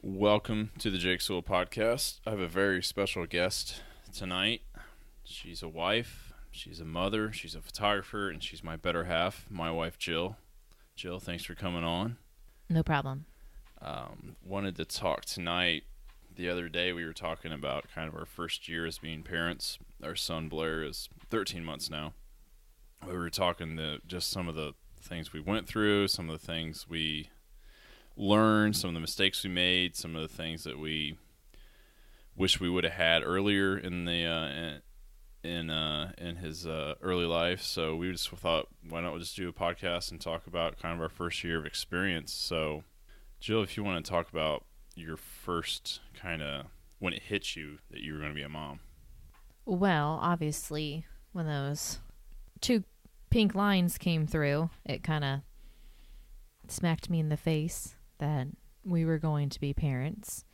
Welcome to the Sewell podcast. I have a very special guest tonight. She's a wife, she's a mother, she's a photographer, and she's my better half, my wife Jill. Jill, thanks for coming on. No problem. Wanted to talk tonight. The other day we were talking about kind of our first year as being parents. Our son Blair is 13 months now. We were talking just some of the things we went through, some of the things we learned, some of the mistakes we made, some of the things that we wish we would have had earlier in the in his early life. So we just thought, why not just do a podcast and talk about kind of our first year of experience. So Jill, if you want to talk about your first kind of when it hit you that you were going to be a mom. Well, obviously, when those two pink lines came through, it kind of smacked me in the face that we were going to be parents.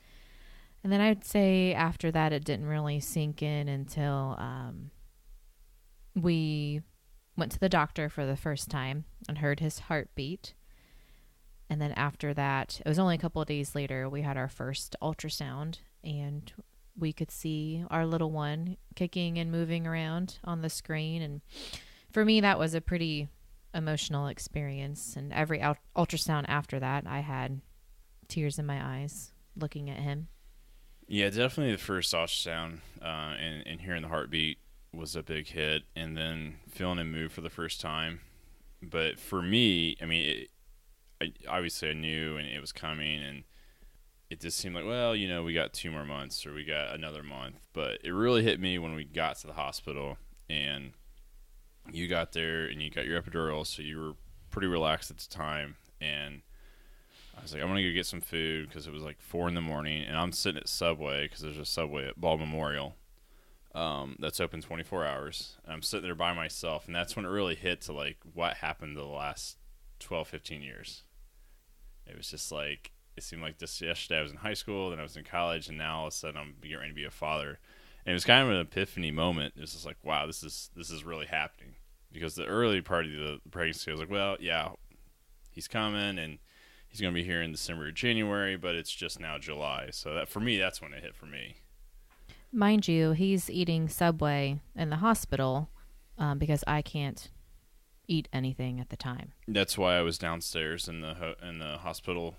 And then I'd say after that, it didn't really sink in until we went to the doctor for the first time and heard his heartbeat. And then after that, it was only a couple of days later, we had our first ultrasound and we could see our little one kicking and moving around on the screen. And for me, that was a pretty emotional experience. And every ultrasound after that, I had tears in my eyes looking at him. Yeah, definitely the first ultrasound and hearing the heartbeat was a big hit, and then feeling him move for the first time. But for me, I mean, obviously I knew and it was coming, and it just seemed like, well, you know, we got 2 more months or we got another month. But it really hit me when we got to the hospital and you got there and you got your epidural, so you were pretty relaxed at the time. And I was like, I'm going to go get some food because it was like 4 in the morning, and I'm sitting at Subway because there's a Subway at Ball Memorial that's open 24 hours. And I'm sitting there by myself, and that's when it really hit to like what happened the last 12, 15 years. It was just like, it seemed like just yesterday I was in high school, then I was in college, and now all of a sudden I'm getting ready to be a father. And it was kind of an epiphany moment. It was just like, wow, this is really happening. Because the early part of the pregnancy, I was like, well, yeah, he's coming, and he's going to be here in December or January, but it's just now July. So that, for me, that's when it hit for me. Mind you, he's eating Subway in the hospital because I can't eat anything at the time. That's why I was downstairs in the hospital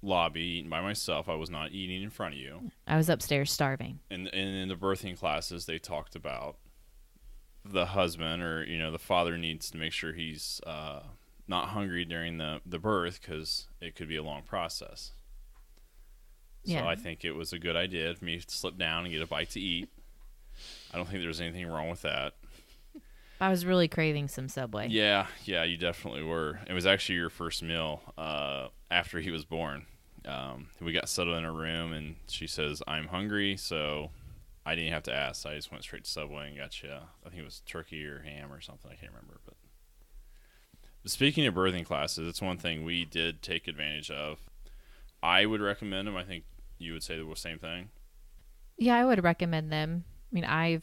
lobby eating by myself. I was not eating in front of you. I was upstairs starving. And in the birthing classes, they talked about the husband or, you know, the father needs to make sure he's not hungry during the birth because it could be a long process. So Yeah. I think it was a good idea for me to slip down and get a bite to eat. I don't think there's anything wrong with that. I was really craving some Subway. Yeah, you definitely were. It was actually your first meal after he was born. We got settled in a room, and she says, I'm hungry, so I didn't have to ask. I just went straight to Subway and got you, I think it was turkey or ham or something. I can't remember. But speaking of birthing classes, it's one thing we did take advantage of. I would recommend them. I think you would say the same thing. Yeah, I would recommend them. I mean, I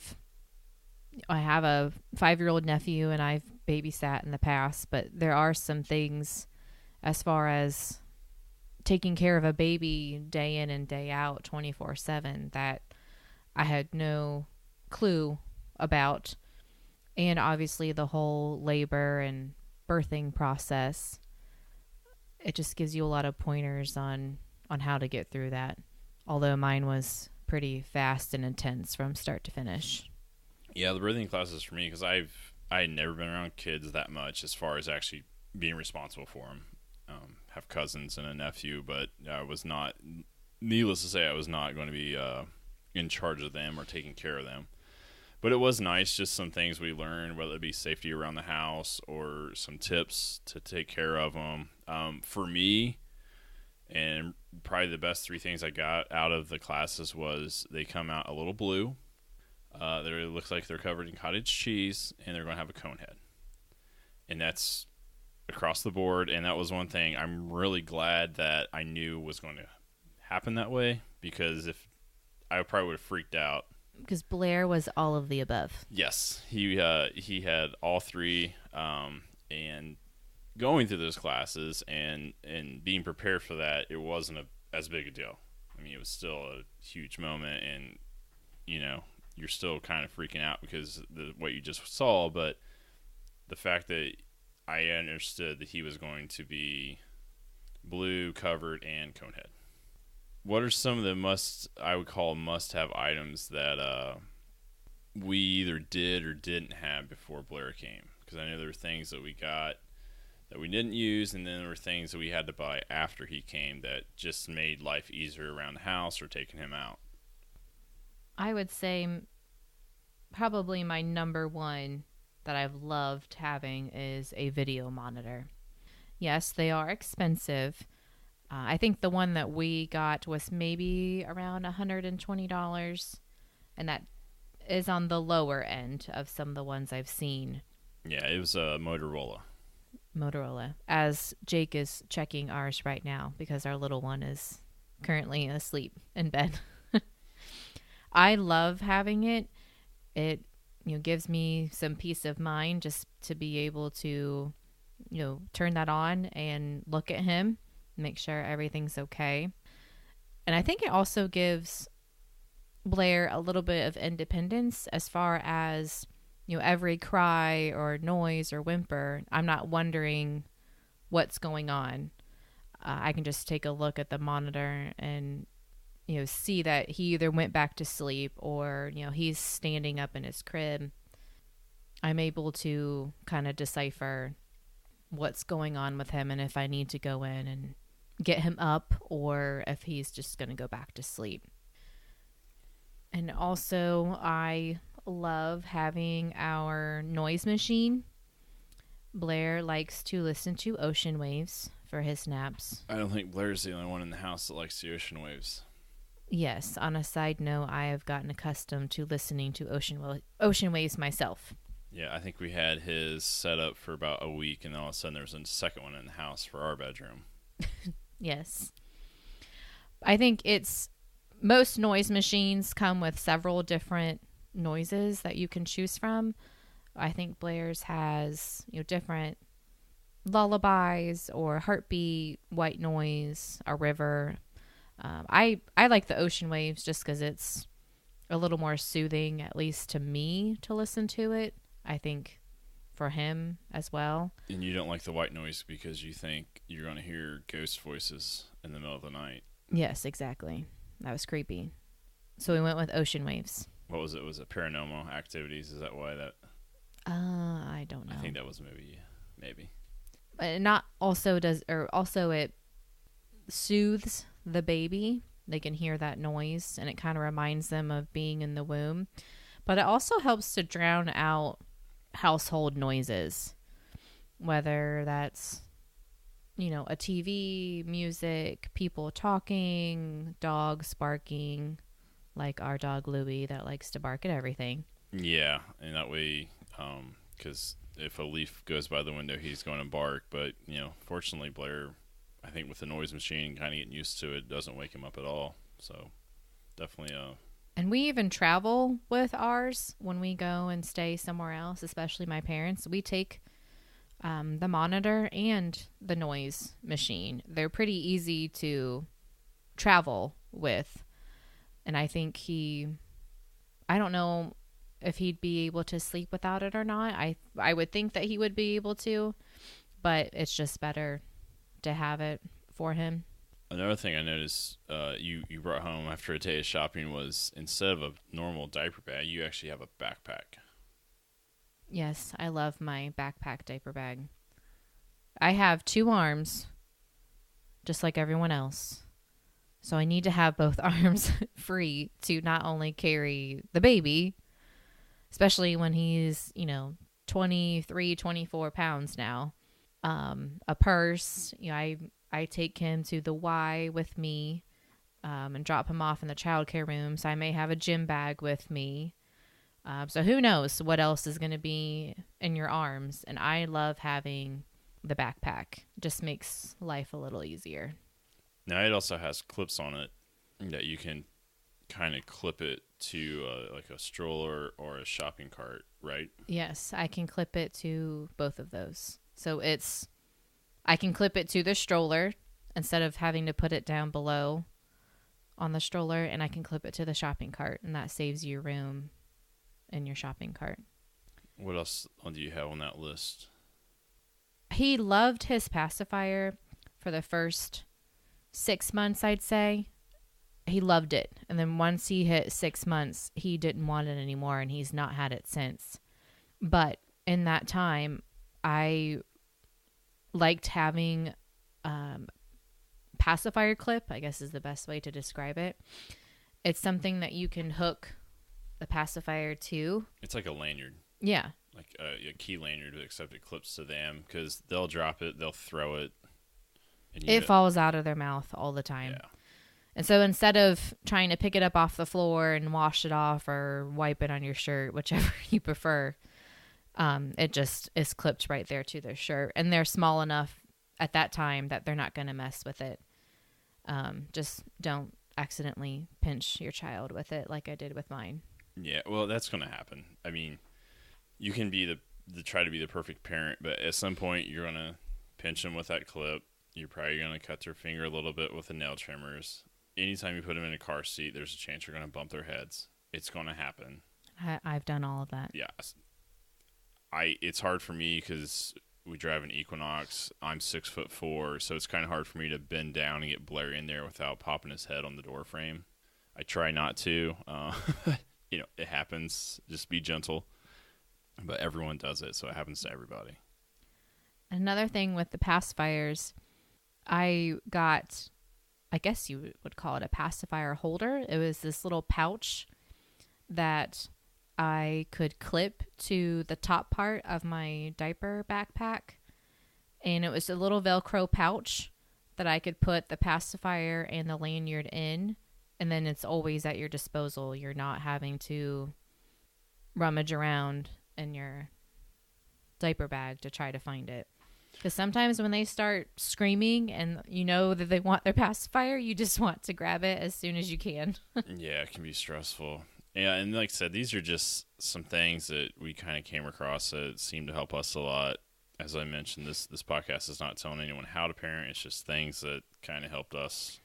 have a 5-year-old nephew, and I've babysat in the past, but there are some things as far as taking care of a baby day in and day out 24/7 that I had no clue about. And obviously the whole labor and birthing process, it just gives you a lot of pointers on how to get through that. Although mine was pretty fast and intense from start to finish. Yeah, the birthing classes for me, because I had never been around kids that much as far as actually being responsible for them. Have cousins and a nephew, but I was not, needless to say, I was not going to be in charge of them or taking care of them. But it was nice, just some things we learned, whether it be safety around the house or some tips to take care of them. For me, and probably the best 3 things I got out of the classes was they come out a little blue. It looks like they're covered in cottage cheese, and they're going to have a cone head. And that's across the board, and that was one thing I'm really glad that I knew was going to happen that way, because if I probably would have freaked out. Because Blair was all of the above. Yes, he had all 3, and going through those classes and being prepared for that, it wasn't as big a deal. I mean, it was still a huge moment, and you know, you're still kind of freaking out because what you just saw, but the fact that I understood that he was going to be blue, covered, and conehead. What are some of the I would call must have items that we either did or didn't have before Blair came? Because I know there were things that we got that we didn't use, and then there were things that we had to buy after he came that just made life easier around the house or taking him out. I would say probably my number one that I've loved having is a video monitor. Yes, they are expensive. I think the one that we got was maybe around $120, and that is on the lower end of some of the ones I've seen. Yeah, it was a Motorola. Motorola, as Jake is checking ours right now because our little one is currently asleep in bed. I love having it. It gives me some peace of mind just to be able to turn that on and look at him, make sure everything's okay. And I think it also gives Blair a little bit of independence as far as every cry or noise or whimper, I'm not wondering what's going on. I can just take a look at the monitor and see that he either went back to sleep or he's standing up in his crib. I'm able to kind of decipher what's going on with him and if I need to go in and get him up or if he's just going to go back to sleep. And also, I love having our noise machine. Blair likes to listen to ocean waves for his naps. I don't think Blair's the only one in the house that likes the ocean waves. Yes, on a side note, I have gotten accustomed to listening to ocean waves myself. Yeah, I think we had his set up for about a week, and then all of a sudden there was a second one in the house for our bedroom. Yes. I think most noise machines come with several different noises that you can choose from. I think Blair's has different lullabies or heartbeat, white noise, a river. I like the ocean waves just because it's a little more soothing, at least to me, to listen to it. I think for him as well. And you don't like the white noise because you think you're going to hear ghost voices in the middle of the night. Yes, exactly. That was creepy. So we went with ocean waves. What was it? Was it Paranormal Activities? Is that why that? I don't know. I think that was maybe. Not also does, or also it soothes the baby. They can hear that noise, and it kind of reminds them of being in the womb. But it also helps to drown out household noises, whether that's a TV, music, people talking, dogs barking, like our dog Louie that likes to bark at everything. Yeah, and that way, because if a leaf goes by the window, he's going to bark. But fortunately, Blair, I think with the noise machine, kind of getting used to it, doesn't wake him up at all. So definitely. And we even travel with ours when we go and stay somewhere else, especially my parents. We take the monitor and the noise machine. They're pretty easy to travel with. And I think I don't know if he'd be able to sleep without it or not. I would think that he would be able to, but it's just better to have it for him. Another thing I noticed you brought home after a day of shopping was instead of a normal diaper bag, you actually have a backpack. Yes, I love my backpack diaper bag. I have 2 arms, just like everyone else. So I need to have both arms free to not only carry the baby, especially when he's, 23, 24 pounds now. A purse, I take him to the Y with me and drop him off in the childcare room. So I may have a gym bag with me. So who knows what else is going to be in your arms. And I love having the backpack. Just makes life a little easier. Now, it also has clips on it that you can kind of clip it to like a stroller or a shopping cart, right? Yes, I can clip it to both of those. So I can clip it to the stroller instead of having to put it down below on the stroller, and I can clip it to the shopping cart, and that saves you room in your shopping cart. What else do you have on that list? He loved his pacifier for the first 6 months, I'd say. He loved it. And then once he hit 6 months, he didn't want it anymore, and he's not had it since. But in that time, I liked having pacifier clip, I guess is the best way to describe it. It's something that you can hook the pacifier to. It's like a lanyard. Yeah. Like a key lanyard, except it clips to them because they'll drop it, they'll throw it. And it falls out of their mouth all the time. Yeah. And so instead of trying to pick it up off the floor and wash it off or wipe it on your shirt, whichever you prefer, it just is clipped right there to their shirt. And they're small enough at that time that they're not going to mess with it. Just don't accidentally pinch your child with it like I did with mine. Yeah, well, that's going to happen. I mean, you can be try to be the perfect parent, but at some point you're going to pinch them with that clip. You're probably going to cut their finger a little bit with the nail trimmers. Anytime you put them in a car seat, there's a chance you're going to bump their heads. It's going to happen. I've done all of that. Yeah. It's hard for me because we drive an Equinox. I'm 6'4", so it's kind of hard for me to bend down and get Blair in there without popping his head on the door frame. I try not to. It happens. Just be gentle. But everyone does it, so it happens to everybody. Another thing with the pacifiers, I got, I guess you would call it a pacifier holder. It was this little pouch that I could clip to the top part of my diaper backpack. And it was a little Velcro pouch that I could put the pacifier and the lanyard in. And then it's always at your disposal. You're not having to rummage around in your diaper bag to try to find it. Because sometimes when they start screaming and you know that they want their pacifier, you just want to grab it as soon as you can. Yeah, it can be stressful. Yeah, and like I said, these are just some things that we kind of came across that seem to help us a lot. As I mentioned, this podcast is not telling anyone how to parent. It's just things that kind of helped us.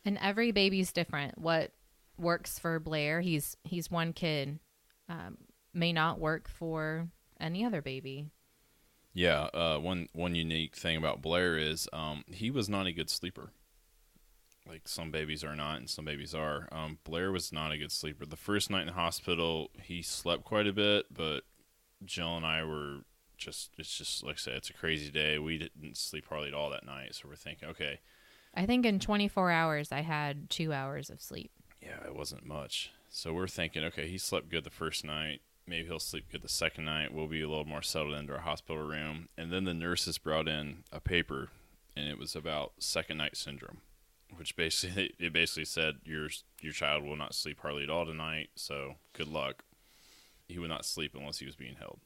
And every baby's different. What works for Blair, he's one kid, may not work for any other baby. Yeah, one unique thing about Blair is he was not a good sleeper. Like some babies are not and some babies are. Blair was not a good sleeper. The first night in the hospital, he slept quite a bit, but Jill and I were it's just like I said, it's a crazy day. We didn't sleep hardly at all that night, so we're thinking, okay. I think in 24 hours, I had 2 hours of sleep. Yeah, it wasn't much. So we're thinking, okay, he slept good the first night. Maybe he'll sleep good the second night. We'll be a little more settled into our hospital room. And then the nurses brought in a paper, and it was about second night syndrome, which basically said your child will not sleep hardly at all tonight, so good luck. He would not sleep unless he was being held.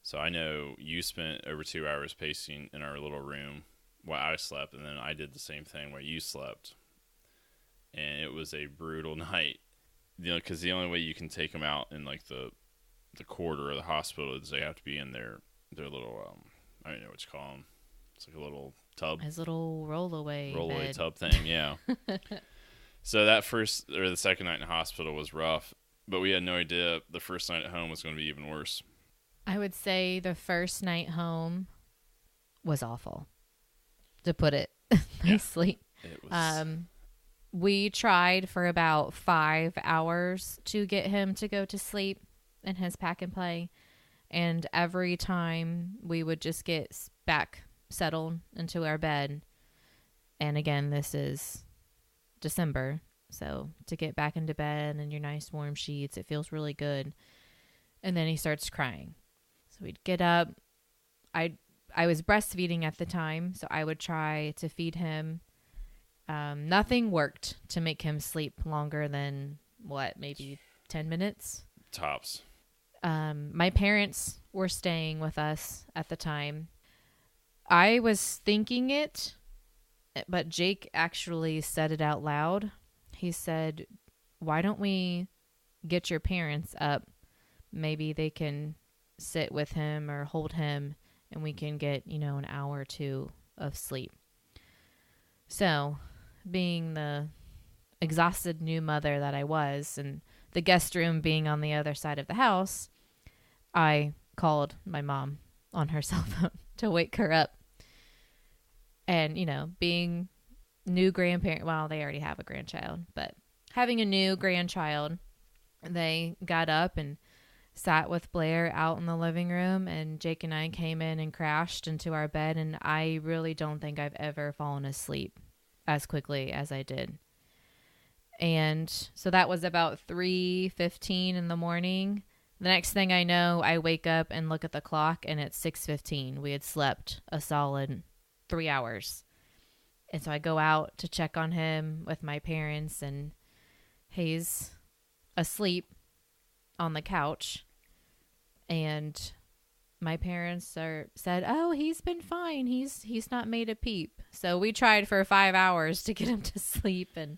So I know you spent over 2 hours pacing in our little room while I slept, and then I did the same thing while you slept. And it was a brutal night, because the only way you can take them out in like the corridor of the hospital is they have to be in their little I don't know what you call them. It's like a little tub. His little rollaway bed. Tub thing, yeah. So that first or the second night in the hospital was rough, but we had no idea the first night at home was going to be even worse. I would say the first night home was awful, to put it nicely. Yeah, it was. We tried for about 5 hours to get him to go to sleep in his pack and play. And every time we would just get back settled into our bed. And again, this is December. So to get back into bed and your nice warm sheets, it feels really good. And then he starts crying. So we'd get up. I was breastfeeding at the time, so I would try to feed him. Nothing worked to make him sleep longer than, maybe 10 minutes? Tops. My parents were staying with us at the time. I was thinking it, but Jake actually said it out loud. He said, "Why don't we get your parents up? Maybe they can sit with him or hold him, and we can get, an hour or two of sleep." So, being the exhausted new mother that I was, and the guest room being on the other side of the house, I called my mom on her cell phone to wake her up. And, being new grandparent, well, they already have a grandchild, but having a new grandchild, they got up and sat with Blair out in the living room, and Jake and I came in and crashed into our bed, and I really don't think I've ever fallen asleep as quickly as I did. And so that was about 3:15 in the morning. The next thing I know, I wake up and look at the clock, and it's 6:15. We had slept a solid 3 hours. And so I go out to check on him with my parents, and he's asleep on the couch. And my parents said, "Oh, he's been fine. He's not made a peep." So we tried for 5 hours to get him to sleep, and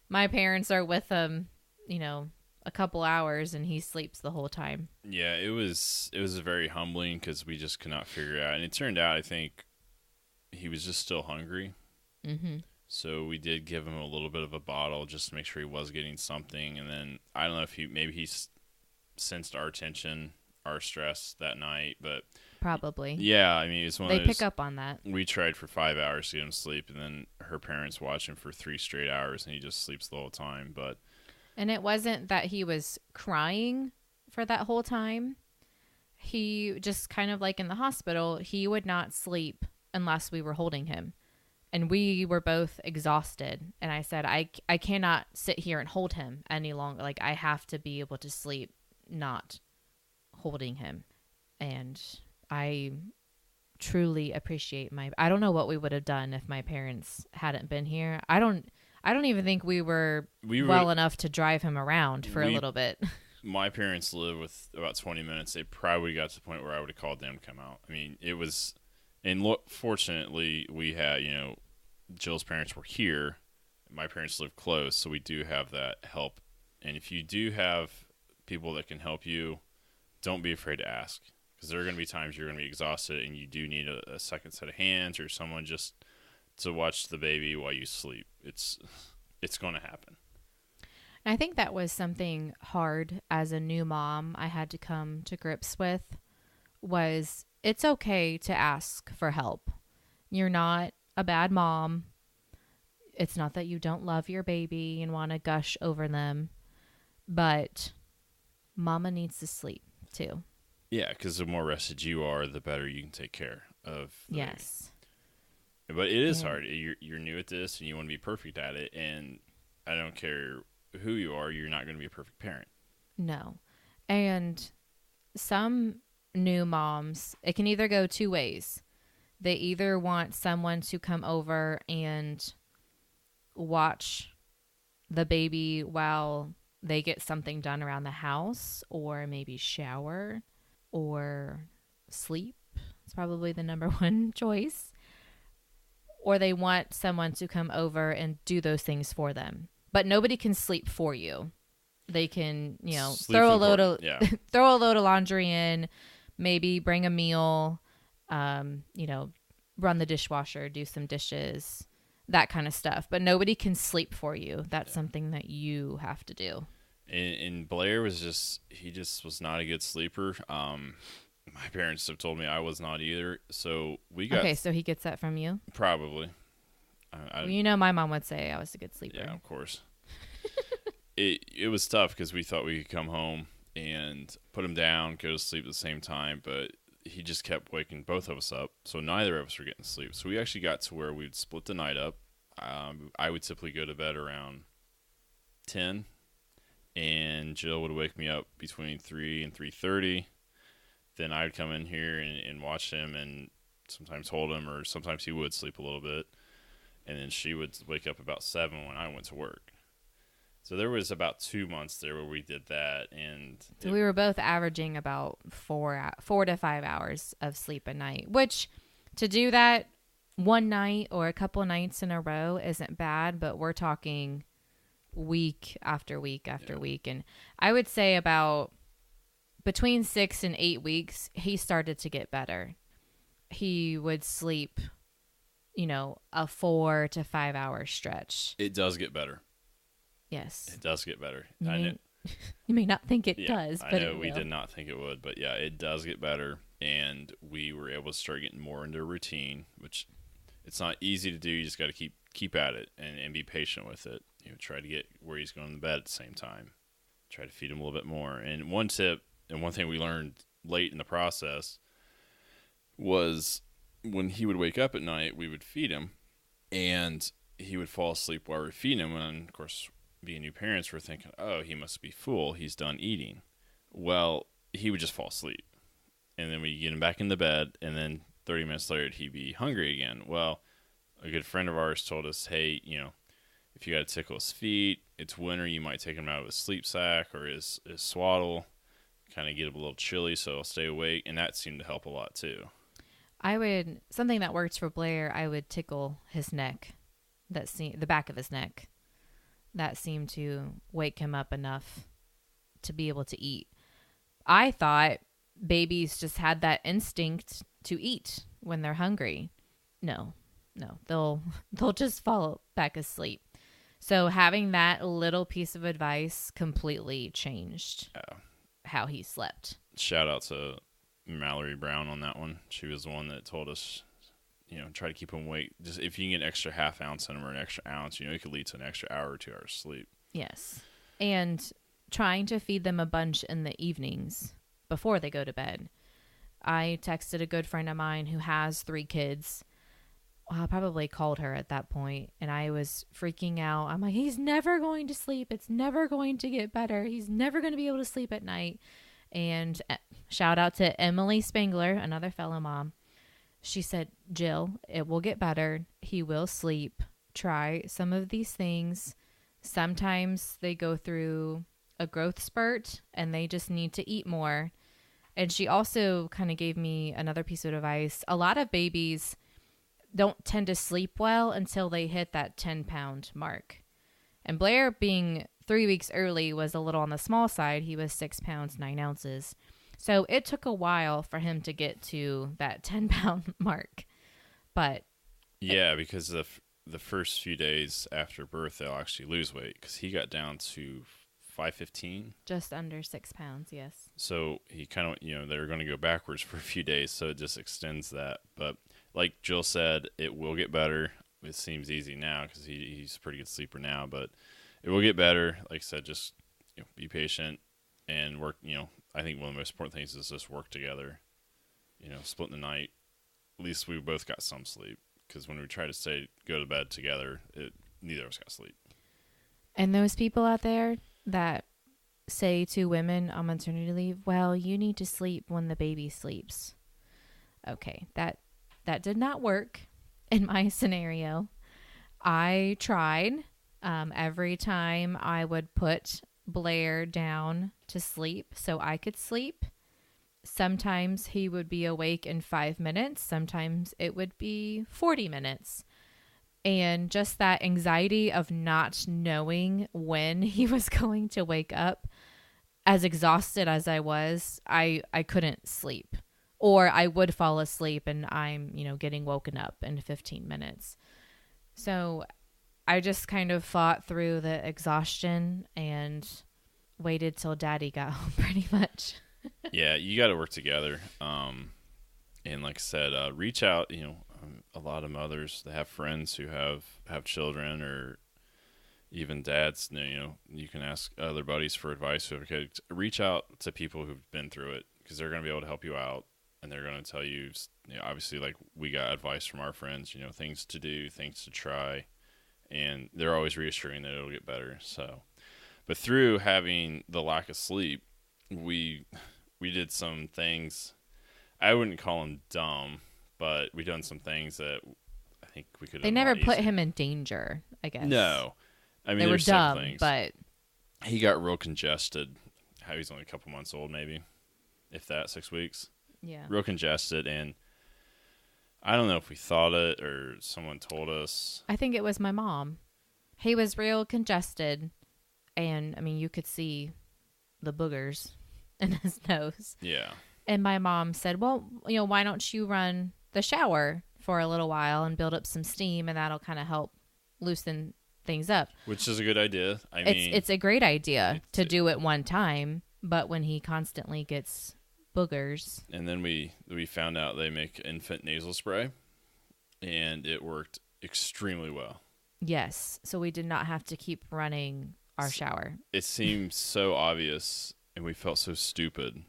my parents are with him, a couple hours, and he sleeps the whole time. Yeah, it was very humbling because we just could not figure it out. And it turned out, I think, he was just still hungry. Mm-hmm. So we did give him a little bit of a bottle just to make sure he was getting something. And then I don't know if he sensed our tension, our stress that night. But probably. Yeah, I mean, it's one of those. They pick up on that. We tried for 5 hours to get him to sleep, and then her parents watch him for 3 straight hours, and he just sleeps the whole time. And it wasn't that he was crying for that whole time. He just kind of like in the hospital, he would not sleep unless we were holding him. And we were both exhausted. And I said, I cannot sit here and hold him any longer. Like, I have to be able to sleep not holding him. And I truly appreciate I don't know what we would have done if my parents hadn't been here. I don't even think we were well enough to drive him around for a little bit. My parents live with about 20 minutes. They probably got to the point where I would have called them to come out. I mean, it was, and fortunately, we had, Jill's parents were here. My parents live close, so we do have that help. And if you do have people that can help you, don't be afraid to ask, because there are going to be times you're going to be exhausted and you do need a second set of hands or someone just to watch the baby while you sleep. It's going to happen. I think that was something hard as a new mom I had to come to grips with, was it's okay to ask for help. You're not a bad mom. It's not that you don't love your baby and want to gush over them, but mama needs to sleep too. Yeah, because the more rested you are, the better you can take care of the yes. baby. But it is hard. You're new at this, and you want to be perfect at it. And I don't care who you are, you're not going to be a perfect parent. No. And some new moms, it can either go two ways. They either want someone to come over and watch the baby while they get something done around the house, or maybe shower or sleep. It's probably the number one choice. Or they want someone to come over and do those things for them. But nobody can sleep for you. They can, throw a load of laundry in, maybe bring a meal, run the dishwasher, do some dishes, that kind of stuff. But nobody can sleep for you. That's something that you have to do. And Blair was he was not a good sleeper. My parents have told me I was not either. So we got... Okay, so he gets that from you? Probably. My mom would say I was a good sleeper. Yeah, of course. It was tough because we thought we could come home and put him down, go to sleep at the same time, but he just kept waking both of us up, so neither of us were getting sleep. So we actually got to where we'd split the night up. I would typically go to bed around 10, and Jill would wake me up between 3 and 3:30. Then I would come in here and watch him and sometimes hold him, or sometimes he would sleep a little bit. And then she would wake up about 7 when I went to work. So there was about 2 months there where we did that. And so we were both averaging about 4 to 5 hours of sleep a night, which to do that one night or a couple of nights in a row isn't bad, but we're talking week after week after week. And I would say about between 6 and 8 weeks, he started to get better. He would sleep, a 4 to 5 hour stretch. It does get better. Yes. It does get better. You I know. may, you may not think it Yeah, does, I but know it we will. did not think it would, but yeah, it does get better, and we were able to start getting more into a routine, which it's not easy to do. You just got to keep at it and be patient with it. Try to get where he's going to bed at the same time. Try to feed him a little bit more. And one tip and one thing we learned late in the process was when he would wake up at night, we would feed him, and he would fall asleep while we were feeding him. And of course, being new parents, we're thinking, oh, he must be full. He's done eating. Well, he would just fall asleep. And then we get him back in the bed, and then 30 minutes later, he'd be hungry again. Well, a good friend of ours told us, hey, if you got to tickle his feet, it's winter, you might take him out of his sleep sack or his swaddle, kind of get him a little chilly so he'll stay awake. And that seemed to help a lot too. Something that works for Blair, I would tickle his neck, the back of his neck. That seemed to wake him up enough to be able to eat. I thought babies just had that instinct to eat when they're hungry. No, they'll just fall back asleep. So having that little piece of advice completely changed how he slept. Shout out to Mallory Brown on that one. She was the one that told us, try to keep him awake. Just if you can get an extra half ounce in him or an extra ounce, it could lead to an extra hour or 2 hours sleep. Yes. And trying to feed them a bunch in the evenings before they go to bed. I texted a good friend of mine who has 3 kids. Well, I probably called her at that point, and I was freaking out. I'm like, he's never going to sleep. It's never going to get better. He's never going to be able to sleep at night. And shout out to Emily Spangler, another fellow mom. She said, Jill, it will get better. He will sleep. Try some of these things. Sometimes they go through a growth spurt and they just need to eat more. And she also kind of gave me another piece of advice. A lot of babies don't tend to sleep well until they hit that 10-pound mark. And Blair, being 3 weeks early, was a little on the small side. He was 6 pounds, 9 ounces. So it took a while for him to get to that 10-pound mark. But yeah, because the first few days after birth, they'll actually lose weight because he got down to 515. Just under 6 pounds, yes. So he kind of, they're going to go backwards for a few days, so it just extends that. But like Jill said, it will get better. It seems easy now because he's a pretty good sleeper now, but it will get better. Like I said, just be patient and work. I think one of the most important things is just work together. Splitting the night. At least we both got some sleep because when we try to go to bed together, neither of us got sleep. And those people out there that say to women on maternity leave, well, you need to sleep when the baby sleeps. Okay, that did not work in my scenario. I tried. Every time I would put Blair down to sleep so I could sleep. Sometimes he would be awake in 5 minutes. Sometimes it would be 40 minutes. And just that anxiety of not knowing when he was going to wake up, as exhausted as I was, I couldn't sleep. Or I would fall asleep and I'm, getting woken up in 15 minutes. So I just kind of fought through the exhaustion and waited till Daddy got home pretty much. Yeah, you got to work together. And like I said, reach out, a lot of mothers that have friends who have children or even dads, you can ask other buddies for advice. Okay, reach out to people who've been through it because they're going to be able to help you out. And they're going to tell you, obviously, like we got advice from our friends, things to do, things to try. And they're always reassuring that it'll get better. So, but through having the lack of sleep, we did some things. I wouldn't call them dumb, but we done some things that I think we could. They never put him in danger, I guess. No, I mean they were dumb, things. But he got real congested. How he's only a couple months old, maybe, if that, 6 weeks. Yeah, real congested, and I don't know if we thought it or someone told us. I think it was my mom. He was real congested, and I mean, you could see the boogers in his nose. Yeah. And my mom said, well, why don't you run the shower for a little while and build up some steam, and that'll kind of help loosen things up. Which is a good idea. It's a great idea to do it one time, but when he constantly gets boogers. And then we found out they make infant nasal spray, and it worked extremely well. Yes, so we did not have to keep running our shower. It seemed so obvious, and we felt so stupid.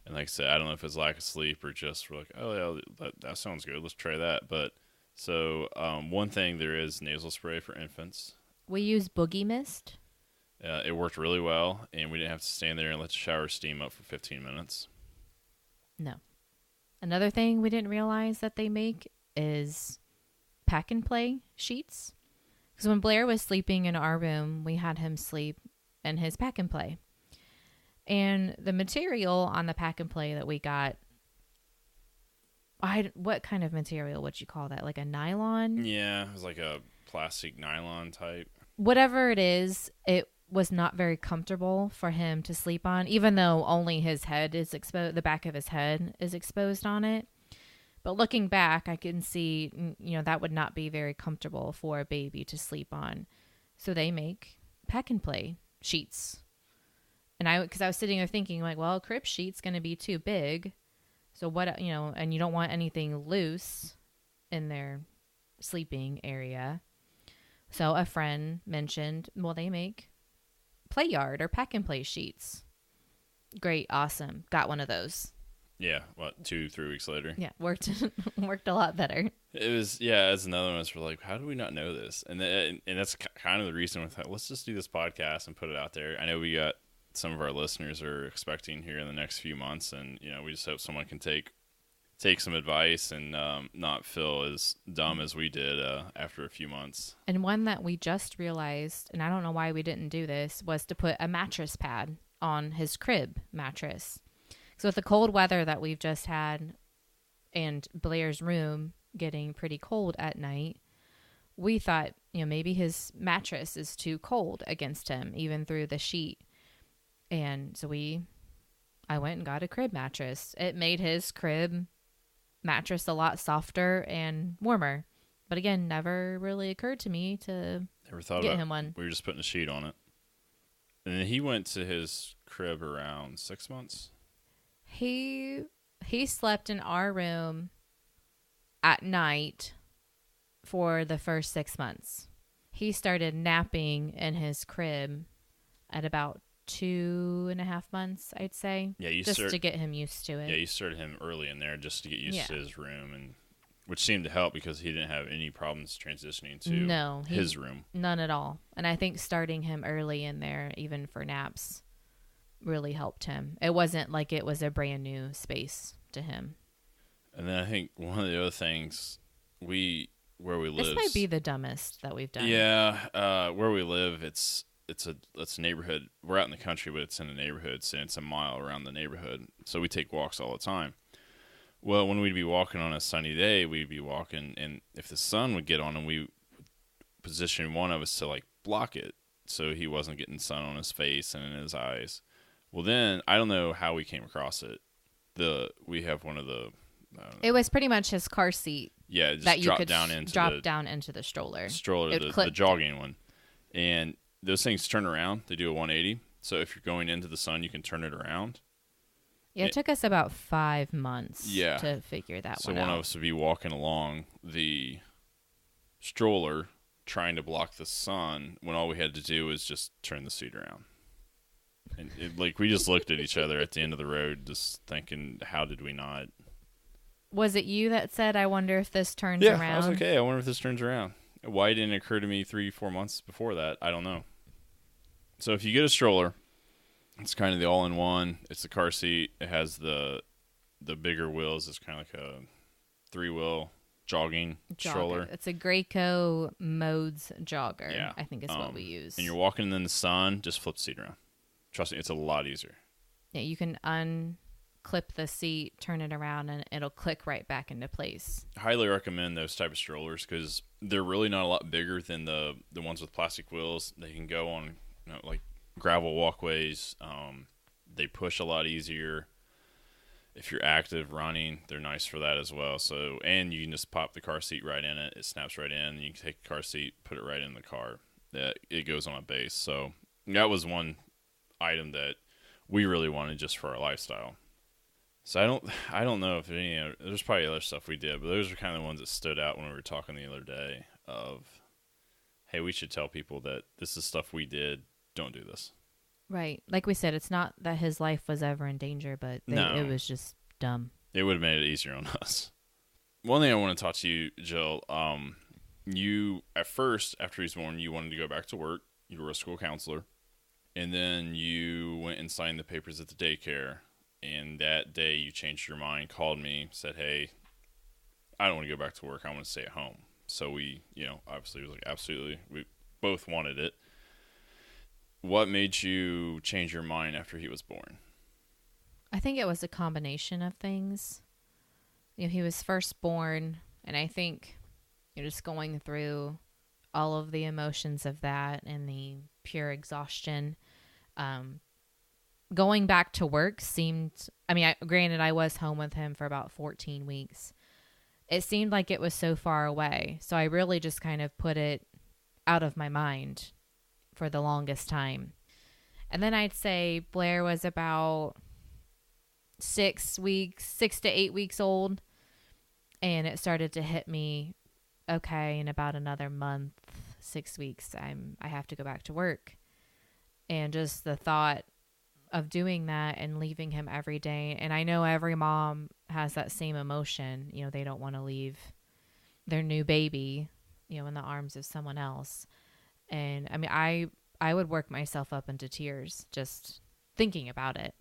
And like I said, I don't know if it's lack of sleep or just we're like, oh yeah, that sounds good. Let's try that. But so one thing, there is nasal spray for infants. We use Boogie Mist. It worked really well, and we didn't have to stand there and let the shower steam up for 15 minutes. No. Another thing we didn't realize that they make is pack and play sheets. Because when Blair was sleeping in our room, we had him sleep in his pack and play. And the material on the pack and play that we got, what kind of material would you call that? Like a nylon? Yeah, it was like a plastic nylon type. Whatever it is, it was not very comfortable for him to sleep on, even though only his head is exposed, the back of his head is exposed on it. But looking back, I can see, that would not be very comfortable for a baby to sleep on. So they make pack and play sheets. And because I was sitting there thinking like, well, a crib sheet's going to be too big. So what, and you don't want anything loose in their sleeping area. So a friend mentioned, well, they make play yard or pack and play sheets. Great. Awesome. Got one of those. Yeah. 2-3 weeks later? Yeah. Worked a lot better. It was, yeah, as another one, we're like, how do we not know this? And that's kind of the reason we thought, let's just do this podcast and put it out there. I know we got some of our listeners are expecting here in the next few months, and we just hope someone can take some advice and not feel as dumb as we did after a few months. And one that we just realized, and I don't know why we didn't do this, was to put a mattress pad on his crib mattress. So with the cold weather that we've just had and Blair's room getting pretty cold at night, we thought, maybe his mattress is too cold against him, even through the sheet. And so I went and got a crib mattress. It made his crib mattress a lot softer and warmer. But again, never really occurred to me to get him one. We were just putting a sheet on it. And then he went to his crib around 6 months. He slept in our room at night for the first 6 months. He started napping in his crib at about 2.5 months, I'd say. Yeah, to get him used to it. Yeah, you started him early in there just to get used to his room, and which seemed to help because he didn't have any problems transitioning to his room. None at all. And I think starting him early in there, even for naps, really helped him. It wasn't like it was a brand new space to him. And then I think one of the other things where we live. This might be the dumbest that we've done. Yeah, where we live, it's a neighborhood. We're out in the country, but it's in a neighborhood, so it's a mile around the neighborhood. So we take walks all the time. Well, when we'd be walking on a sunny day, we'd be walking, and if the sun would get on him, we position one of us to like block it, so he wasn't getting sun on his face and in his eyes. Well, then I don't know how we came across it. We have one of the. It was pretty much his car seat. Yeah, it just that you dropped could down into the stroller. The jogging one, and those things turn around. They do a 180. So if you're going into the sun, you can turn it around. Yeah, it took us about 5 months to figure that one out. So one of us would be walking along the stroller trying to block the sun when all we had to do was just turn the seat around. And we just looked at each other at the end of the road just thinking, how did we not? Was it you that said, I wonder if this turns around? Yeah, I was like, hey, I wonder if this turns around. Why didn't it occur to me 3-4 months before that? I don't know. So if you get a stroller, it's kind of the all-in-one. It's the car seat. It has the bigger wheels. It's kind of like a 3-wheel jogging stroller. It's a Graco Modes jogger, I think is what we use. And you're walking in the sun, just flip the seat around. Trust me, it's a lot easier. Yeah, you can unclip the seat, turn it around, and it'll click right back into place. I highly recommend those type of strollers because they're really not a lot bigger than the ones with plastic wheels. They can go on like gravel walkways. They push a lot easier. If you're active running, they're nice for that as well. So, and you can just pop the car seat right in it. It snaps right in. You can take the car seat, put it right in the car. It goes on a base. So that was one item that we really wanted just for our lifestyle. So I don't know if there's probably other stuff we did, but those are kind of the ones that stood out when we were talking the other day of, hey, we should tell people that this is stuff we did. Don't do this. Right. Like we said, it's not that his life was ever in danger, but it No, was just dumb. it would have made it easier on us. One thing I want to talk to you, Jill. You at first, after he's born, you wanted to go back to work. You were a school counselor, and then you went and signed the papers at the daycare. And that day, you changed your mind, called me, said, "Hey, I don't want to go back to work. I want to stay at home." So we, obviously, was like, absolutely. We both wanted it. What made you change your mind after he was born? I think it was a combination of things. He was first born, and I think just going through all of the emotions of that and the pure exhaustion. Going back to work seemed, granted, I was home with him for about 14 weeks. It seemed like it was so far away. So I really just kind of put it out of my mind for the longest time. And then I'd say Blair was about 6 to 8 weeks old. And it started to hit me, okay, in about another month, 6 weeks, I have to go back to work. And just the thought of doing that and leaving him every day. And I know every mom has that same emotion. They don't want to leave their new baby, in the arms of someone else. And I would work myself up into tears just thinking about it.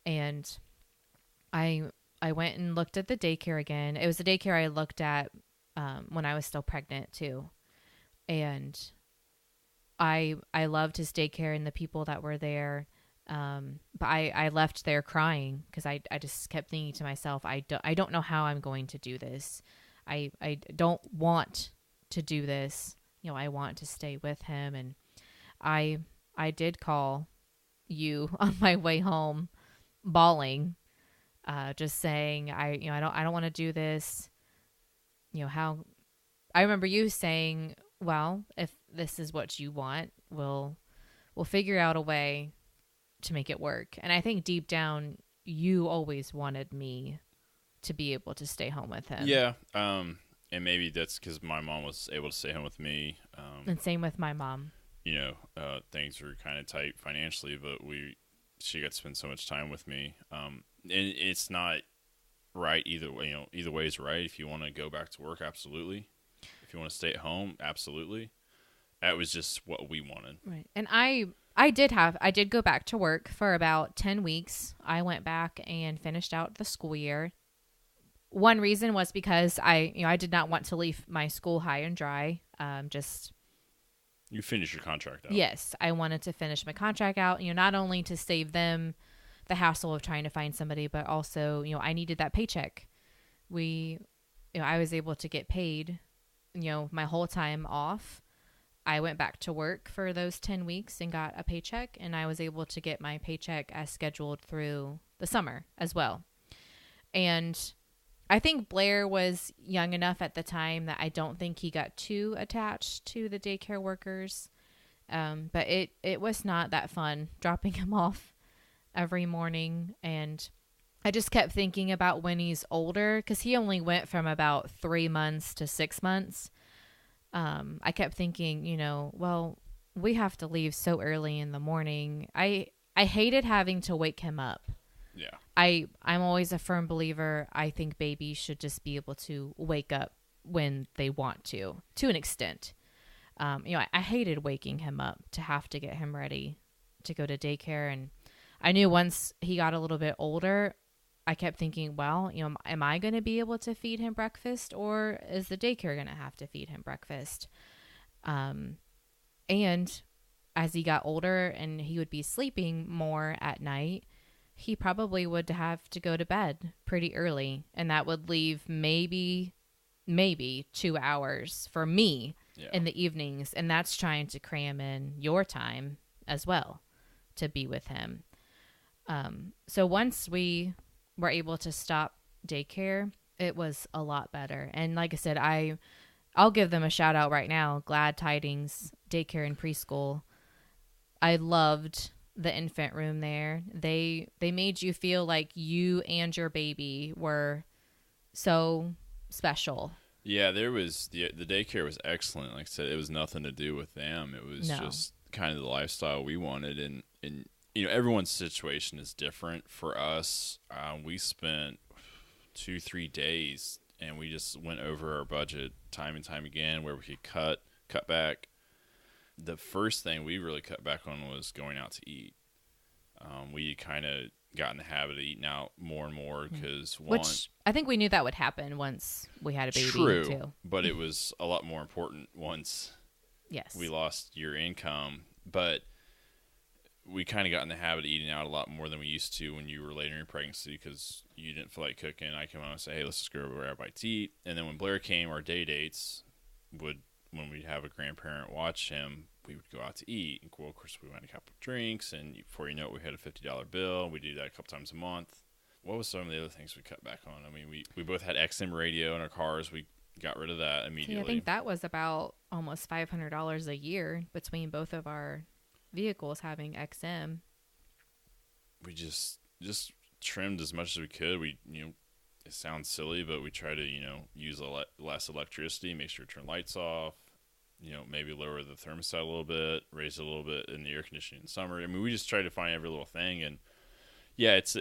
And I went and looked at the daycare again. It was the daycare I looked at when I was still pregnant too. And I loved his daycare and the people that were there. But I left there crying because I just kept thinking to myself, I don't know how I'm going to do this. I don't want to do this. I want to stay with him. And I did call you on my way home bawling, just saying, I don't want to do this. How I remember you saying, well, if this is what you want, we'll figure out a way to make it work. And I think deep down, you always wanted me to be able to stay home with him. Yeah. And maybe that's because my mom was able to stay home with me. And same with my mom. Things were kind of tight financially, but she got to spend so much time with me. And it's not right either way. Either way is right. If you want to go back to work, absolutely. If you want to stay at home, absolutely. That was just what we wanted. Right. And I did go back to work for about 10 weeks. I went back and finished out the school year. One reason was because I did not want to leave my school high and dry. You finish your contract out. Yes, I wanted to finish my contract out, not only to save them the hassle of trying to find somebody, but also, I needed that paycheck. I was able to get paid, my whole time off. I went back to work for those 10 weeks and got a paycheck, and I was able to get my paycheck as scheduled through the summer as well. And I think Blair was young enough at the time that I don't think he got too attached to the daycare workers. But it was not that fun dropping him off every morning. And I just kept thinking about when he's older, because he only went from about 3 months to 6 months. I kept thinking, well, we have to leave so early in the morning. I hated having to wake him up. Yeah. I'm always a firm believer. I think babies should just be able to wake up when they want to an extent. I hated waking him up to have to get him ready to go to daycare. And I knew once he got a little bit older, I kept thinking, well, am I going to be able to feed him breakfast, or is the daycare going to have to feed him breakfast? And as he got older and he would be sleeping more at night, he probably would have to go to bed pretty early. And that would leave maybe 2 hours for me in the evenings. And that's trying to cram in your time as well to be with him. So once we were able to stop daycare, it was a lot better. And like I said, I'll give them a shout out right now. Glad Tidings Daycare and Preschool. I loved the infant room there. They made you feel like you and your baby were so special. Yeah, there was the daycare was excellent. Like I said, it was nothing to do with them. It was No. just kind of the lifestyle we wanted, and everyone's situation is different. For us, we spent 2-3 days, and we just went over our budget time and time again, where we could cut back. The first thing we really cut back on was going out to eat. We kind of got in the habit of eating out more and more because Which I think we knew that would happen once we had a baby true, too. but it was a lot more important once Yes. we lost your income. But we kind of got in the habit of eating out a lot more than we used to when you were later in your pregnancy because you didn't feel like cooking. I come out and say, hey, let's just go over a bite to eat. And then when Blair came, our day dates when we'd have a grandparent watch him, we would go out to eat. And well, of course, we went a couple of drinks, and before you know it, we had a $50 bill. We do that a couple times a month. What was some of the other things we cut back on? I mean, we both had XM radio in our cars. We got rid of that immediately. See, I think that was about almost $500 a year between both of our vehicles having XM. We just trimmed as much as we could. We it sounds silly, but we try to use less electricity, make sure to turn lights off. Maybe lower the thermostat a little bit, raise it a little bit in the air conditioning in summer. I mean, we just try to find every little thing, and yeah, it's.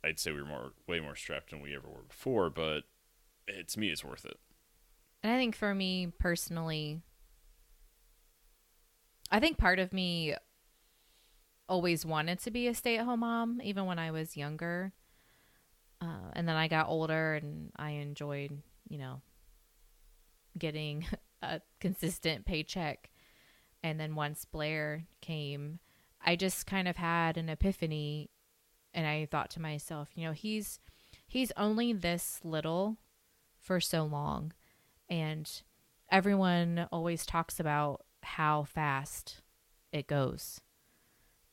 I'd say we were way more strapped than we ever were before, but to me, it's worth it. And I think for me personally, I think part of me always wanted to be a stay-at-home mom, even when I was younger. And then I got older, and I enjoyed, getting a consistent paycheck. And then once Blair came, I just kind of had an epiphany, and I thought to myself, he's only this little for so long, and everyone always talks about how fast it goes.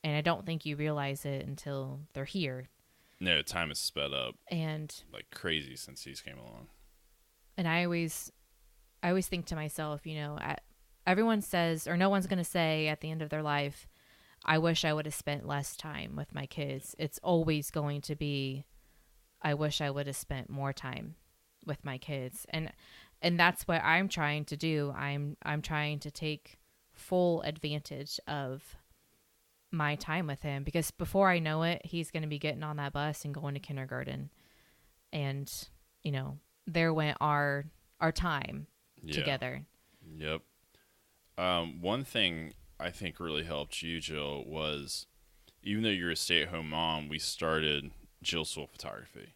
And I don't think you realize it until they're here. No, time has sped up And like crazy since he's came along. And I always think to myself, everyone says, or no one's going to say at the end of their life, I wish I would have spent less time with my kids. It's always going to be, I wish I would have spent more time with my kids. And that's what I'm trying to do. I'm trying to take full advantage of my time with him, because before I know it, he's going to be getting on that bus and going to kindergarten. And, there went our time together. Yep. One thing I think really helped you, Jill, was even though you're a stay-at-home mom, we started Jill Sewell Photography.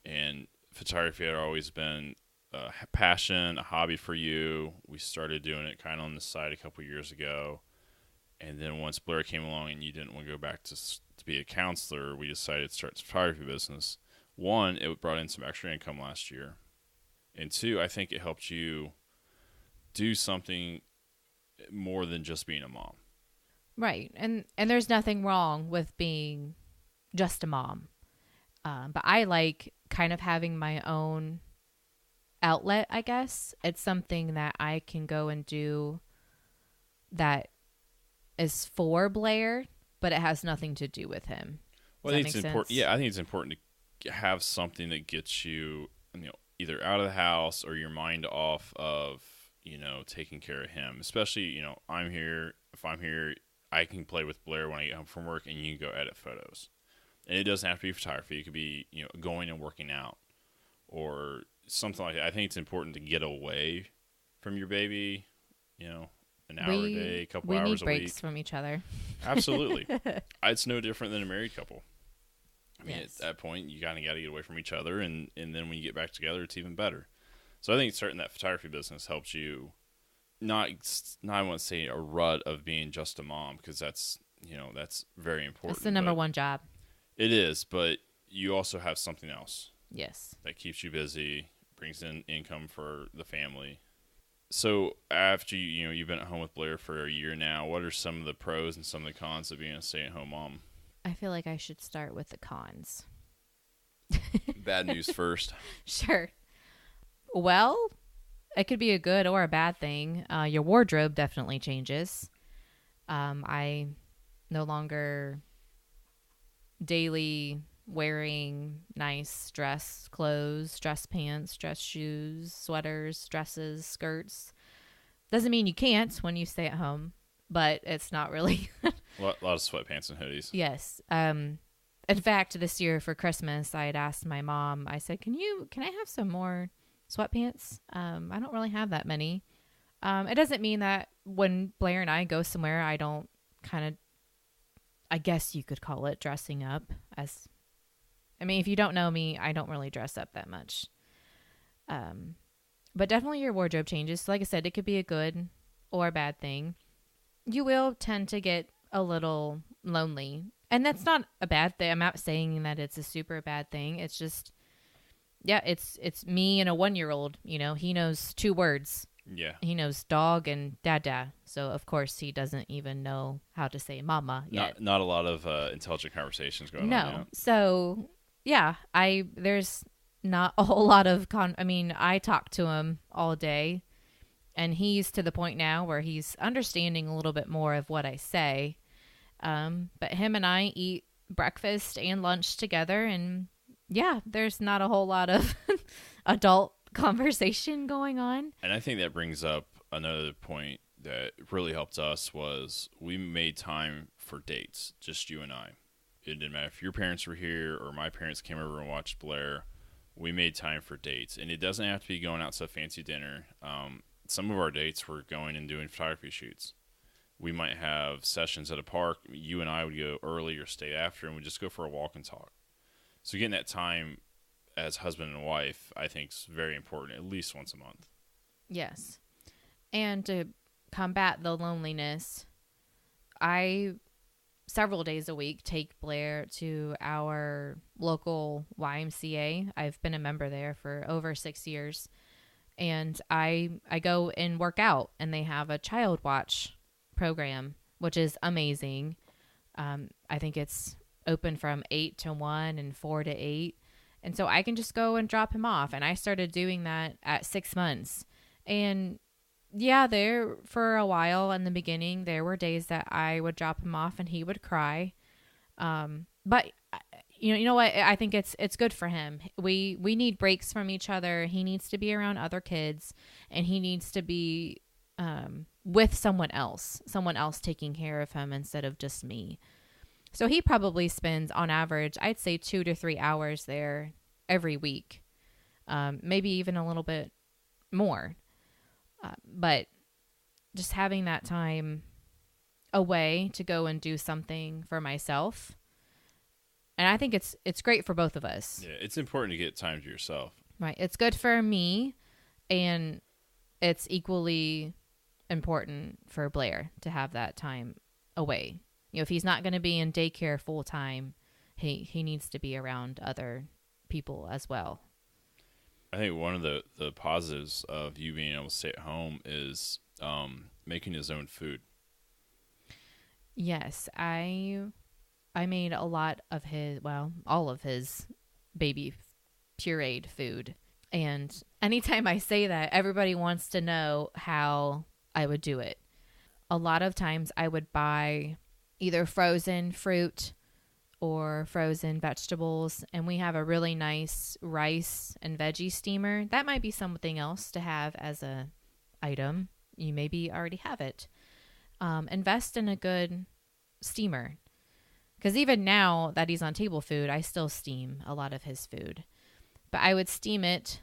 And photography had always been a passion, a hobby for you. We started doing it kind of on the side a couple years ago. And then once Blair came along and you didn't want to go back to be a counselor, we decided to start the photography business. One, it brought in some extra income last year. And two, I think it helped you do something more than just being a mom. Right. And there's nothing wrong with being just a mom. But I like kind of having my own outlet, I guess. It's something that I can go and do that is for Blair, but it has nothing to do with him. Well, I think it's important. Yeah, I think it's important to have something that gets you, either out of the house or your mind off of, taking care of him. Especially, I'm here. If I'm here, I can play with Blair when I get home from work, and you can go edit photos. And it doesn't have to be photography. It could be, going and working out or something like that. I think it's important to get away from your baby, an hour a day, a couple hours a week. We need breaks from each other. Absolutely. It's no different than a married couple. I mean, Yes. At that point, you kind of got to get away from each other, and then when you get back together, it's even better. So I think starting that photography business helps you not I won't say a rut of being just a mom, because that's very important. That's the number one job. It is, but you also have something else. Yes. That keeps you busy, brings in income for the family. So after you've been at home with Blair for a year now, what are some of the pros and some of the cons of being a stay-at-home mom? I feel like I should start with the cons. Bad news first. Sure. Well, it could be a good or a bad thing. Your wardrobe definitely changes. I no longer daily wearing nice dress clothes, dress pants, dress shoes, sweaters, dresses, skirts. Doesn't mean you can't when you stay at home, but it's not really. A lot of sweatpants and hoodies. Yes. In fact, this year for Christmas, I had asked my mom. I said, can I have some more sweatpants? I don't really have that many. It doesn't mean that when Blair and I go somewhere, I don't kind of, I guess you could call it dressing up. I mean, if you don't know me, I don't really dress up that much. But definitely your wardrobe changes. So like I said, it could be a good or a bad thing. You will tend to get a little lonely. And that's not a bad thing. I'm not saying that it's a super bad thing. It's just, yeah, it's me and a 1-year-old. You know, he knows 2 words. Yeah. He knows dog and dada. So, of course, he doesn't even know how to say mama yet. Not a lot of intelligent conversations going on. No. So, yeah, there's not a whole lot of I mean, I talk to him all day, and he's to the point now where he's understanding a little bit more of what I say. But him and I eat breakfast and lunch together, and yeah, there's not a whole lot of adult conversation going on. And I think that brings up another point that really helped us was we made time for dates, just you and I. It didn't matter if your parents were here or my parents came over and watched Blair. We made time for dates, and it doesn't have to be going out to a fancy dinner. Some of our dates were going and doing photography shoots. We might have sessions at a park. You and I would go early or stay after, and we'd just go for a walk and talk. So getting that time as husband and wife, I think, is very important, at least once a month. Yes. And to combat the loneliness, I, several days a week, take Blair to our local YMCA. I've been a member there for over 6 years. And I go and work out, and they have a child watch program, which is amazing. I think it's open from 8 to 1 and 4 to 8. And so I can just go and drop him off. And I started doing that at 6 months. And yeah, there for a while in the beginning, there were days that I would drop him off and he would cry. But you know what? I think it's good for him. We need breaks from each other. He needs to be around other kids, and he needs to be with someone else taking care of him instead of just me. So he probably spends, on average, I'd say 2 to 3 hours there every week, maybe even a little bit more. But just having that time away to go and do something for myself, and I think it's great for both of us. Yeah, it's important to get time to yourself. Right. It's good for me, and it's equally important for Blair to have that time away. You know, if he's not going to be in daycare full time, he needs to be around other people as well. I think one of the positives of you being able to stay at home is making his own food. Yes, I made a lot of all of his baby pureed food. And anytime I say that, everybody wants to know how I would do it. A lot of times I would buy either frozen fruit or frozen vegetables, and we have a really nice rice and veggie steamer. That might be something else to have as a item. You maybe already have it. Invest in a good steamer, because even now that he's on table food, I still steam a lot of his food. But I would steam it,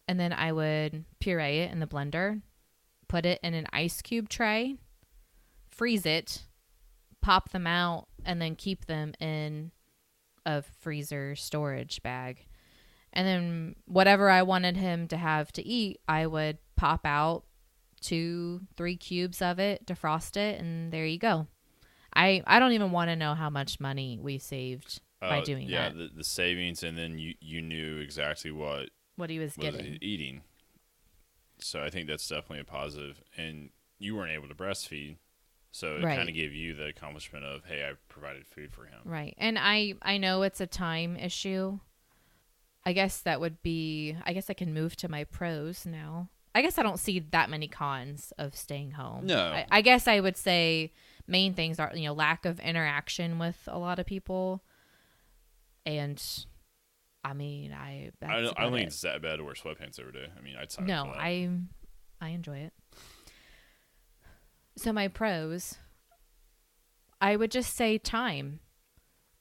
and then I would puree it in the blender, put it in an ice cube tray, freeze it, pop them out, and then keep them in a freezer storage bag. And then whatever I wanted him to have to eat, I would pop out 2-3 cubes of it, defrost it, and there you go. I don't even want to know how much money we saved by doing that. Yeah, the savings, and then you knew exactly what he was getting. Eating. So I think that's definitely a positive. And you weren't able to breastfeed, so it kind of gave you the accomplishment of, hey, I provided food for him. Right. And I know it's a time issue. I guess that would be, I guess I can move to my pros now. I guess I don't see that many cons of staying home. No, I guess I would say main things are, lack of interaction with a lot of people. And I mean, that's I don't about think it. it's that bad to wear sweatpants every day. I mean, I'd sign up for No, that. I enjoy it. So my pros, I would just say time.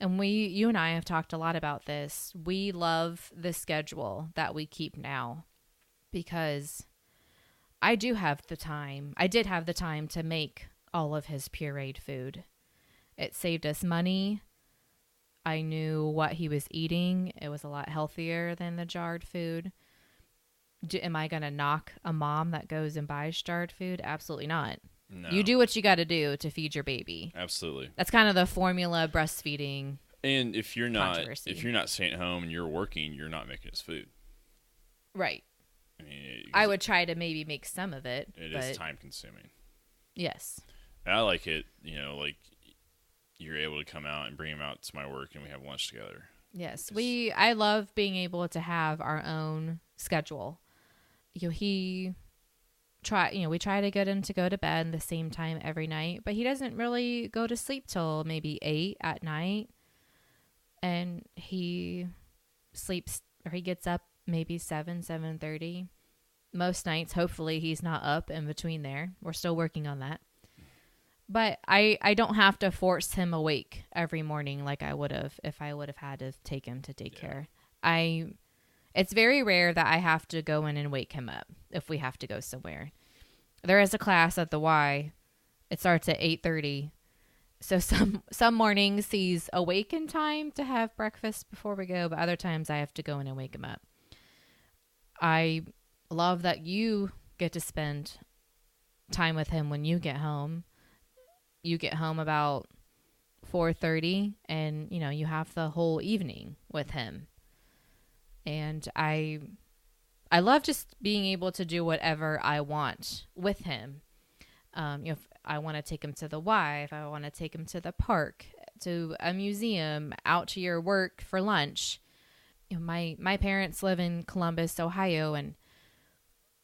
And you and I have talked a lot about this. We love the schedule that we keep now because I do have the time. I did have the time to make all of his pureed food. It saved us money. I knew what he was eating. It was a lot healthier than the jarred food. Am I going to knock a mom that goes and buys jarred food? Absolutely not. No, You do what you got to do to feed your baby. absolutely. That's kind of the formula breastfeeding And if you're controversy. not staying at home and you're working, you're not making his food. Right. I mean, I would try to maybe make some of it. it but is time consuming. Yes. And I like it. Like you're able to come out and bring him out to my work, and we have lunch together. Yes. I love being able to have our own schedule. We try to get him to go to bed the same time every night, but he doesn't really go to sleep till maybe 8 at night. And he sleeps, or he gets up maybe 7:30. Most nights, hopefully he's not up in between there. We're still working on that. But I don't have to force him awake every morning like I would have if I would have had to take him to daycare. It's very rare that I have to go in and wake him up if we have to go somewhere. There is a class at the Y. It starts at 8:30. So some mornings he's awake in time to have breakfast before we go, but other times I have to go in and wake him up. I love that you get to spend time with him when you get home. You get home about 4:30 and you have the whole evening with him. And I love just being able to do whatever I want with him. If I want to take him to the Y, if I want to take him to the park, to a museum, out to your work for lunch. My parents live in Columbus, Ohio, and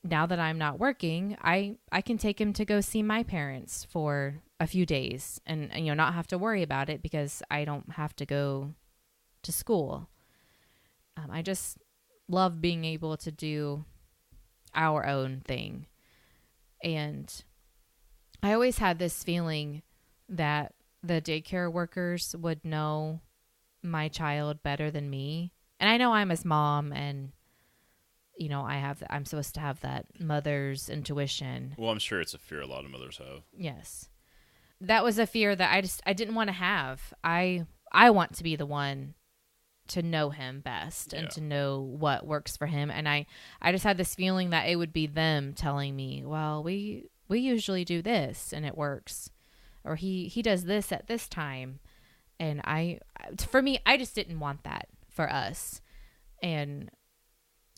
now that I'm not working, I can take him to go see my parents for a few days and not have to worry about it because I don't have to go to school. I just love being able to do our own thing. And I always had this feeling that the daycare workers would know my child better than me. And I know I'm his mom and I'm supposed to have that mother's intuition. Well, I'm sure it's a fear a lot of mothers have. Yes. That was a fear that I didn't want to have. I want to be the one to know him best and to know what works for him. And I just had this feeling that it would be them telling me, well, we usually do this and it works, or he does this at this time. And for me, I just didn't want that for us. And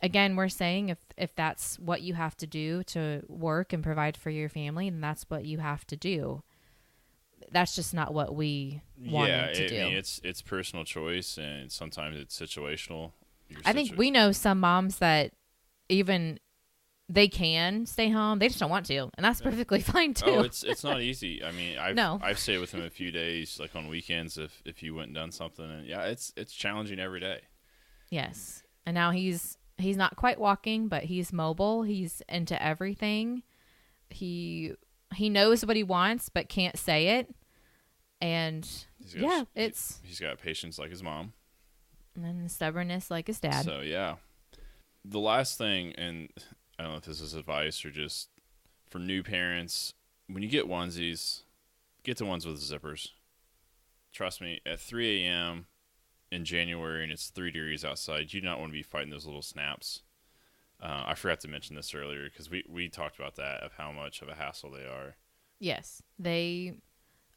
again, we're saying if that's what you have to do to work and provide for your family, then that's what you have to do. That's just not what we wanted to do. I mean, it's personal choice, and sometimes it's situational. I think we know some moms that even they can stay home, they just don't want to, and that's perfectly fine too. Oh, it's not easy. I mean, I've stayed with him a few days, like on weekends, if you went and done something, and it's challenging every day. Yes, and now he's not quite walking, but he's mobile. He's into everything. He knows what he wants, but can't say it. And he's got patience like his mom, and stubbornness like his dad. So the last thing, and I don't know if this is advice or just for new parents, when you get onesies, get the ones with zippers. Trust me, at 3 a.m. in January and it's 3 degrees outside, you do not want to be fighting those little snaps. I forgot to mention this earlier because we talked about that, of how much of a hassle they are. Yes,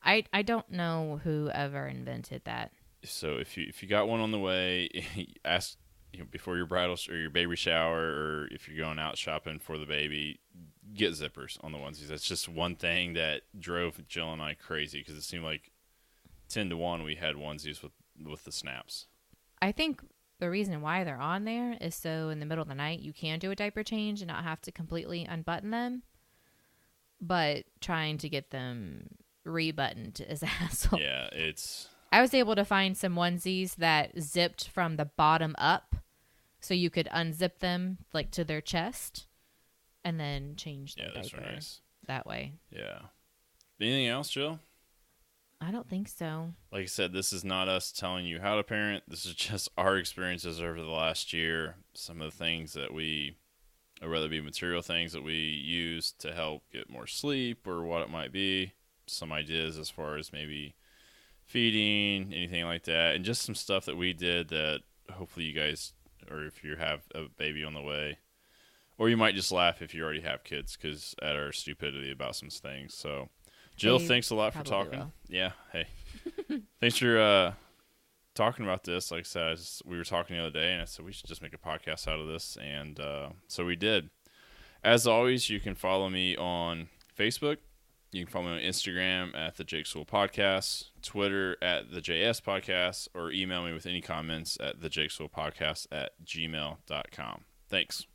I don't know who ever invented that. So if you got one on the way, ask before your bridal or your baby shower, or if you're going out shopping for the baby, get zippers on the onesies. That's just one thing that drove Jill and I crazy because it seemed like 10 to 1 we had onesies with the snaps. I think the reason why they're on there is so in the middle of the night you can do a diaper change and not have to completely unbutton them. But trying to get them rebuttoned is a hassle. Yeah, it's I was able to find some onesies that zipped from the bottom up, so you could unzip them like to their chest, and then change their those diaper are nice that way. Yeah. Anything else, Jill? I don't think so. Like I said, this is not us telling you how to parent. This is just our experiences over the last year. Some of the things that we, or whether it be material things that we use to help get more sleep or what it might be. Some ideas as far as maybe feeding, anything like that. And just some stuff that we did that hopefully you guys, or if you have a baby on the way, or you might just laugh if you already have kids because at our stupidity about some things. So, Jill, thanks a lot for talking. Will. Yeah, hey. Thanks for talking about this. Like I said, we were talking the other day, and I said we should just make a podcast out of this. And so we did. As always, you can follow me on Facebook. You can follow me on Instagram at the Jake Sewell Podcast, Twitter at the JS Podcast, or email me with any comments at the Jake Sewell Podcast at gmail.com. Thanks.